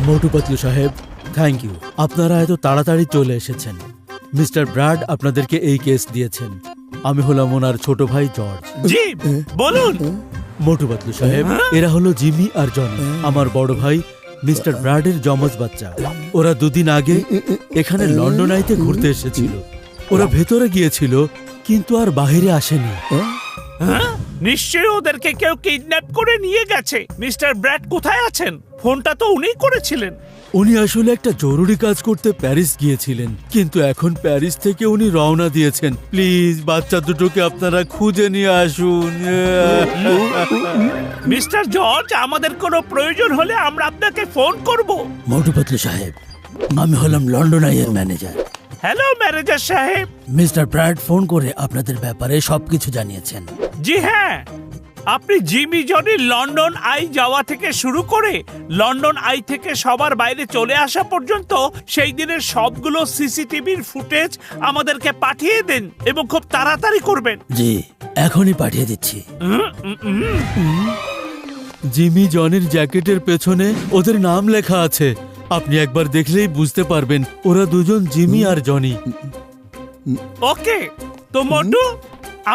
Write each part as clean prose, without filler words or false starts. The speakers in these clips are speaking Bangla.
মোটু পাতলু সাহেব, থ্যাংক ইউ। আপনারা এত তাড়াতাড়ি চলে এসেছেন। মিস্টার ব্র্যাড আপনাদেরকে এই কেস দিয়েছেন। আমি হলাম ওনার ছোট ভাই জর্জ। জি বলুন। মোটু পাতলু সাহেব, এরা হলো জিমি আর জনি, আমার বড় ভাই মিস্টার ব্র্যাডের যমজ বাচ্চা। ওরা দুদিন আগে এখানে লন্ডন আইতে ঘুরতে এসেছিল। ওরা ভেতরে গিয়েছিল কিন্তু আর বাইরে আসেনি। নিশ্চয়ই ওদেরকে কেউ কিডন্যাপ করে নিয়ে গেছে। মিস্টার ব্র্যাড কোথায় আছেন? ফোনটা তো উনিই করেছিলেন। উনি আসলে একটা জরুরি কাজ করতে প্যারিস গিয়েছিলেন, কিন্তু এখন প্যারিস থেকে উনি রওনা দিয়েছেন। প্লিজ বাচ্চা দুটোকে আপনারা খুঁজে নিয়ে আসুন। মিস্টার জর্জ, আমাদের কোনো প্রয়োজন হলে আমরা আপনাকে ফোন করব। মোটু পাতলু সাহেব, আমি হলাম লন্ডন আইয়ের ম্যানেজার। হ্যালো ম্যানেজার সাহেব। মিস্টার ব্র্যাড ফোন করে আপনাদের ব্যাপারে সবকিছু জানিয়েছেন। জি হ্যাঁ, আপনি জিমি জনি লন্ডন আই যাওয়া থেকে শুরু করে লন্ডন আই থেকে সবার বাইরে চলে আসা পর্যন্ত সেই দিনের সবগুলো সিসিটিভির ফুটেজ আমাদেরকে পাঠিয়ে দেন এবং খুব তাড়াতাড়ি করবেন। জি, এখনই পাঠিয়ে দিচ্ছি। জিমি জনির জ্যাকেটের পেছনে ওদের নাম লেখা আছে। আপনি একবার দেখলেই বুঝতে পারবেন ওরা দুজন জিমি আর জনি। ওকে, তো মোটু,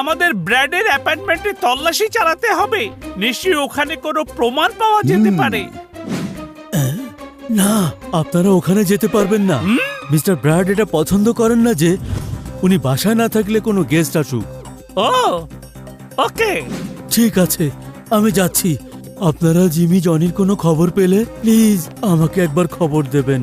আমাদের ব্র্যাডের অ্যাপার্টমেন্টে তল্লাশি চালাতে হবে। নিশ্চয়ই ওখানে কোনো প্রমাণ পাওয়া যেতে পারে। না, আপনারা ওখানে যেতে পারবেন না। মিস্টার ব্র্যাড এটা পছন্দ করেন না যে উনি বাসায় না থাকলে কোনো গেস্ট আসুক। ও ওকে, ঠিক আছে, আমি যাচ্ছি। আপনারা জিমি জনির কোনো খবর পেলে প্লিজ আমাকে একবার খবর দেবেন।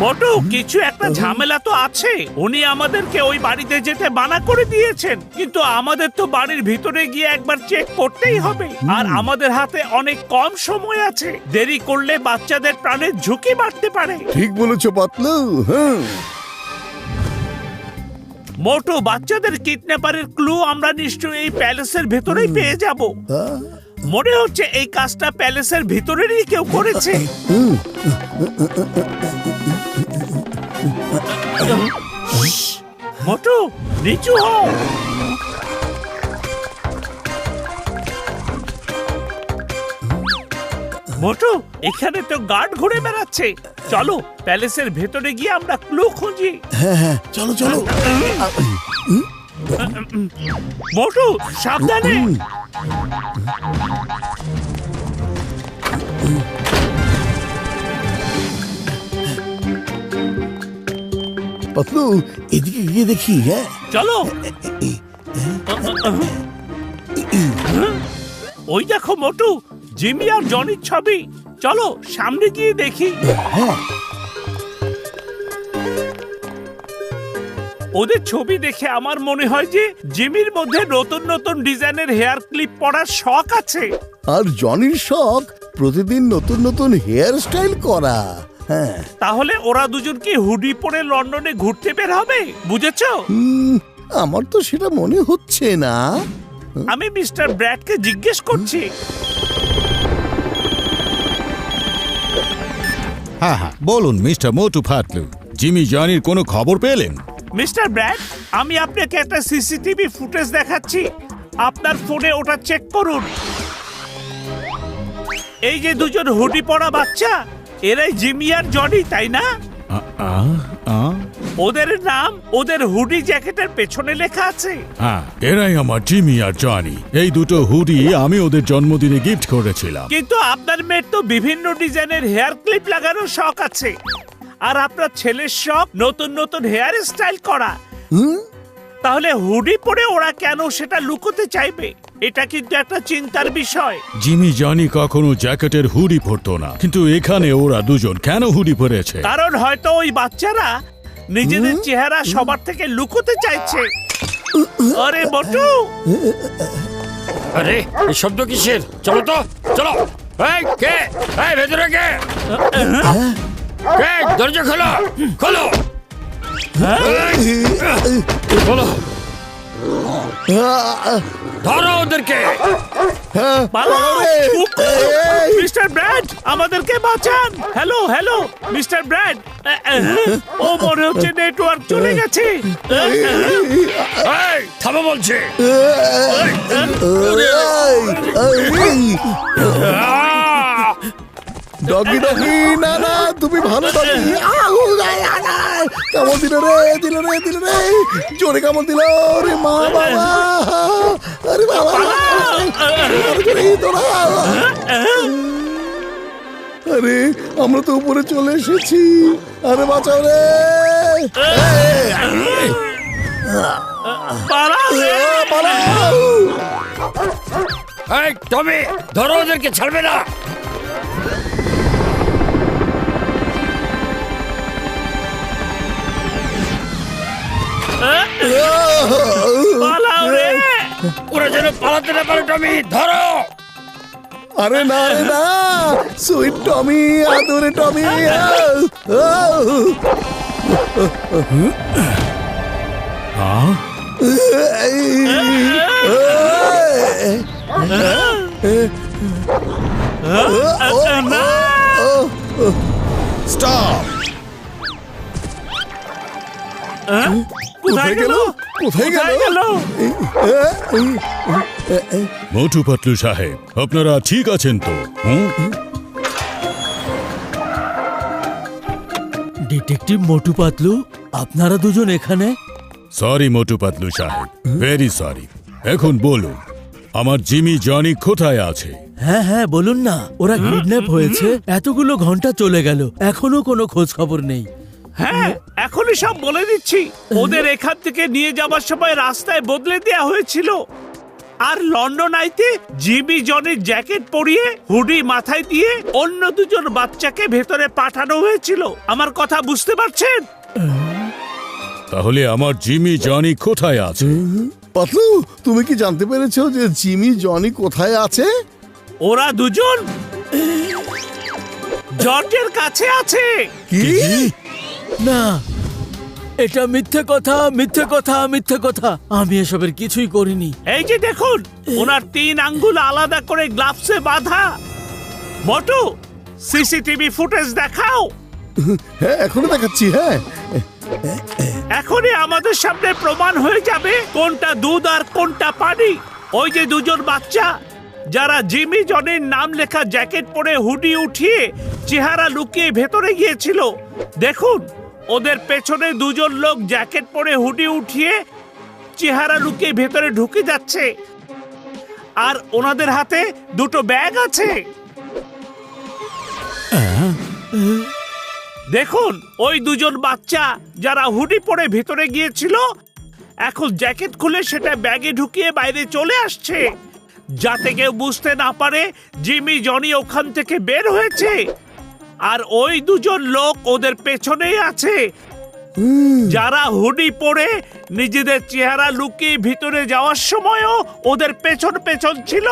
মোটু, কিছু একটা ঝামেলা তো আছে। উনি আমাদেরকে ওই বাড়িতে যেতে মানা করে দিয়েছেন, কিন্তু আমাদের তো বাড়ির ভিতরে গিয়ে একবার চেক করতেই হবে। আর আমাদের হাতে অনেক কম সময় আছে। দেরি করলে বাচ্চাদের প্রাণের ঝুঁকি বাড়তে পারে। ঠিক বলেছো পাতলু। হ্যাঁ, মোটু, বাচ্চাদের কিডন্যাপারের ক্লু আমরা নিশ্চয়ই এই প্যালেসের ভেতরেই পেয়ে যাব। মনে হচ্ছে এই কাজটা প্যালেসের ভিতরেরই কেউ করেছে। মোটু, নিচু হও। মোটু, এখানে তো গার্ড ঘুরে বেড়াচ্ছে। চলো প্যালেসের ভেতরে গিয়ে আমরা ক্লু খুঁজি। হ্যাঁ হ্যাঁ, চলো চলো। মোটু, সাবধানে। পাতলু, এদিকে গিয়ে দেখি। হ্যাঁ চলো। ওই দেখো মোটু, জিমি আর জনির ছবি। চলো সামনে গিয়ে দেখি। ওদের ছবি দেখে আমার মনে হয় যে জিমির মধ্যে নতুন নতুন ডিজাইনের হেয়ার ক্লিপ পরার শখ আছে। আর জনির শখ প্রতিদিন নতুন নতুন হেয়ার স্টাইল করা। হ্যাঁ, তাহলে ওরা দুজন কি হুডি পরে লন্ডনে ঘুরতে বের হবে? বুঝেছো? আমার তো সেটা মনে হচ্ছে না। আমি মিস্টার ব্র্যাডকে জিজ্ঞেস করছি। হ্যাঁ হ্যাঁ, বলুন মিস্টার মোটু পাতলু, জিমি জনির কোনো খবর পেলেন? মিস্টার ব্র্যাড, আমি আপনাকে একটা সিসিটিভি ফুটেজ দেখাচ্ছি। আপনার ফোনে ওটা চেক করুন। এই যে দুজন হুডি পরা বাচ্চা, এরাই জিমি আর জনি, তাই না? ওদের নাম ওদের হুডি জ্যাকেটের পেছনে লেখা আছে। হ্যাঁ, এরাই আমার জিমি আর জনি। এই দুটো হুডি আমি ওদের জন্মদিনে গিফট করেছিলাম। কিন্তু আপনার মেয়ের তো বিভিন্ন ডিজাইনের হেয়ার ক্লিপ লাগানোর শখ আছে, আর আপনার ছেলের শখ নতুন নতুন হেয়ার স্টাইল করা। তাহলে হুডি পরে ওরা কেন সেটা লুকোতে চাইবে? এটা কিন্তু একটা চিন্তার বিষয়। জিমি জনি কখনো জ্যাকেটের হুডি পরতো না, কিন্তু এখানে ওরা দুজন কেন হুডি পরেছে? কারণ হয়তো ওই বাচ্চারা নিজেদের চেহারা সবার থেকে লুকোতে চাইছে। আরে মোটু, আরে এই শব্দ কিসের? চলো তো, চলো। এই কে? এই ভেতরে কে? কে? দরজা খোলো, খোলো, খোলো। ধরো ওদেরকে। মিস্টার ব্র্যাড, আমাদেরকে বাঁচান। Hello hello mister Brad. ও মনে হচ্ছে নেটওয়ার্ক চলে গেছে। এই থামো বলছে। ডগি ডগি, না না, তুমি ভালো ডগি। কামড় দিল রে, দিল রে, দিল রে, জোরে কামড় দিল রে, মা বাবা, আরে বাবা, আরে আমরা তো উপরে চলে এসেছি, আরে বাঁচাও রে। পালাও। এই টমি, ধরো ওদেরকে, ছাড়বে না। পালাও রে। ওরা যেন পালাতে না পারে। টমি, ধরো। আরে না রে না, সুইট টমি, আদরে টমি। স্টপ! কোথায় গেল? কোথায় গেল? মোটু পাতলু সাহেব, আপনারা ঠিক আছেন তো? ডিটেকটিভ মোটু পাতলু, আপনারা দুজন এখানে? সরি মোটু পাতলু সাহেব, ভেরি সরি। এখন বলুন, আমার জিমি জনি কোথায় আছে? হ্যাঁ হ্যাঁ, বলুন না। ওরা কিডন্যাপ হয়েছে, এতগুলো ঘন্টা চলে গেল, এখনো কোনো খোঁজ খবর নেই। হ্যাঁ, এখনই সব বলে দিচ্ছি। ওদের এখান থেকে নিয়ে যাবার সময় রাস্তায় বদলে দেয়া হয়েছিল। আর লন্ডন আইতে জিমি জনের জ্যাকেট পরিয়ে হুডি মাথায় দিয়ে অন্য দুজন বাচ্চাকে ভেতরে পাঠানো হয়েছিল। আমার কথা বুঝতে পারছেন? তাহলে আমার জিমি জনি কোথায় আছে? পাতলু, তুমি কি জানতে পেরেছো যে জিমি জনি কোথায় আছে? ওরা দুজন জর্জের কাছে আছে। কি? না, এটা মিথ্যে কথা, মিথ্যে কথা, মিথ্যে কথা। আমি এসবের কিছুই করিনি। এই যে দেখুন, ওনার 3 আঙ্গুল আলাদা করে গ্লাভসে বাঁধা। মোটু, সিসিটিভি ফুটেজ দেখাও। হ্যাঁ, এখনো দেখাচ্ছি। হ্যাঁ, এখনই আমাদের সামনে প্রমাণ হয়ে যাবে কোনটা দুধ আর কোনটা পানি। ওই যে দুজন বাচ্চা যারা জিমি জনের নাম লেখা জ্যাকেট পরে হুডি উঠিয়ে চেহারা লুকিয়ে ভেতরে গিয়েছিল, দেখুন ওদের পেছনে দুজন লোক জ্যাকেট পরে হুডি উঠিয়ে চেহারা লুকিয়ে ভেতরে ঢুকে যাচ্ছে। আর ওনাদের হাতে দুটো ব্যাগ আছে। দেখুন, ওই দুজন বাচ্চা যারা হুডি পরে ভেতরে গিয়েছিল, এখন জ্যাকেট খুলে সেটা ব্যাগে ঢুকিয়ে বাইরে চলে আসছে, যাতে কেউ বুঝতে না পারে জিমি জনি ওখান থেকে বের হয়েছে। আর ওই দুজন লোক ওদের পেছনেই আছে, যারা হুডি পরে নিজেদের চেহারা লুকিয়ে ভিতরে যাওয়ার সময়ও ওদের পেছন পেছন ছিল।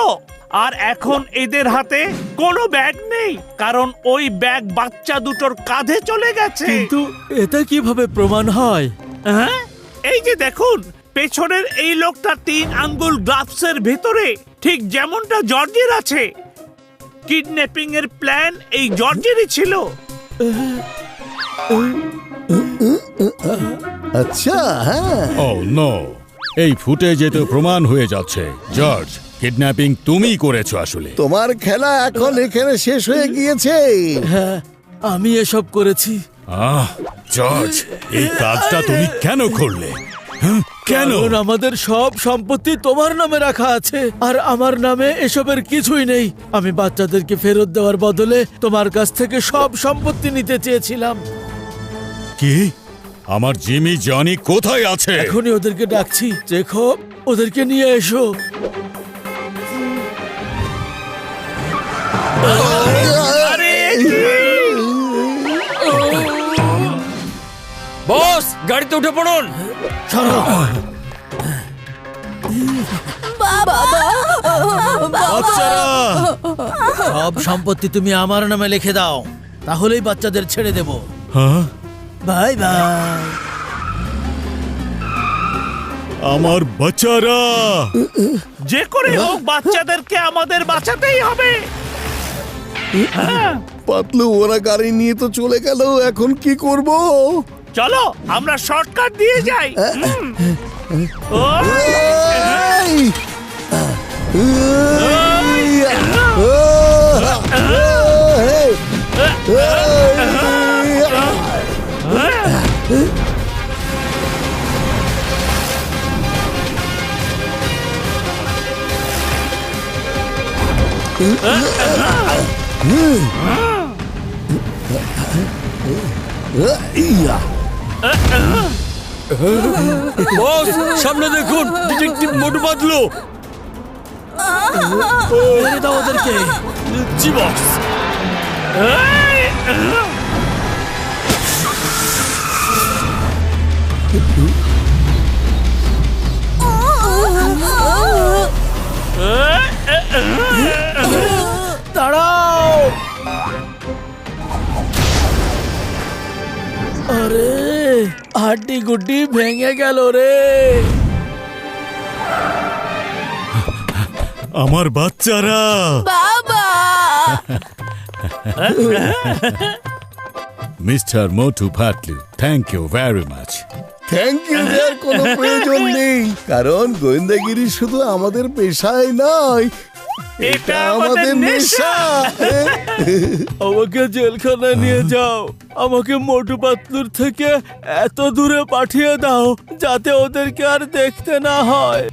আর এখন এদের হাতে কোনো ব্যাগ নেই, কারণ ওই ব্যাগ বাচ্চা দুটোর কাঁধে চলে গেছে। কিন্তু এটা কিভাবে প্রমাণ হয়? হ্যাঁ, এই যে দেখুন, পেছনের এই লোকটা 3 আঙ্গুল গ্লাভসের ভেতরে, ঠিক যেমনটা জর্জের আছে। কিডন্যাপিং এর প্ল্যান এই জর্জেরই ছিল। আচ্ছা। হ্যাঁ, ও নো, এই ফুটেজে তো প্রমাণ হয়ে যাচ্ছে জর্জ, কিডন্যাপিং তুমিই করেছো আসলে। তোমার খেলা এখন এখানে শেষ হয়ে গিয়েছে। হ্যাঁ, আমি এসব করেছি। জর্জ, এই কাজটা তুমি কেন করলে? কেন? কারণ আমাদের সব সম্পত্তি তোমার নামে রাখা আছে, আর আমার নামে এসবের কিছুই নেই। আমি বাচ্চাদেরকে ফেরত দেওয়ার বদলে তোমার কাছ থেকে সব সম্পত্তি নিতে চেয়েছিলাম। কি? আমার জিমি জনি কোথায় আছে? এখনই ওদেরকে ডাকছি। জেকব, ওদেরকে নিয়ে এসো। বস, গাড়িতে উঠে পড়ুন। বাচ্চারা, সব সম্পত্তি তুমি আমার নামে লিখে দাও, তাহলেই বাচ্চাদের ছেড়ে দেব। হ্যাঁ, বাই বাই। আমার বাচ্চারা। যে করে হোক বাচ্চাদেরকে আমাদের বাঁচাতেই হবে। হ্যাঁ, পাতলু, ওরা গাড়ি নিয়ে তো চলে গেল, এখন কি করব? চলো আমরা শর্টকাট দিয়ে যাই। ও, বস সামনে দেখুন, ডিটেকটিভ মোটু পাতলু। মেরে দাও ওদেরকে। জি বস। দাঁড়াও। আরে হাড্ডি গুড্ডি ভেঙে গেল রে। আমার বাচ্চারা। বাবা mister Motu Patlu, thank you very much. Thank you দেওয়ার কোনো প্রয়োজন নেই, কারণ গোয়েন্দাগিরি শুধু আমাদের পেশায় নয়, এটা আমাদের নেশা। আমাকে জেলখানায় নিয়ে যাও। আমাকে মোটু পাতলুর থেকে এত দূরে পাঠিয়ে দাও যাতে ওদেরকে আর দেখতে না হয়।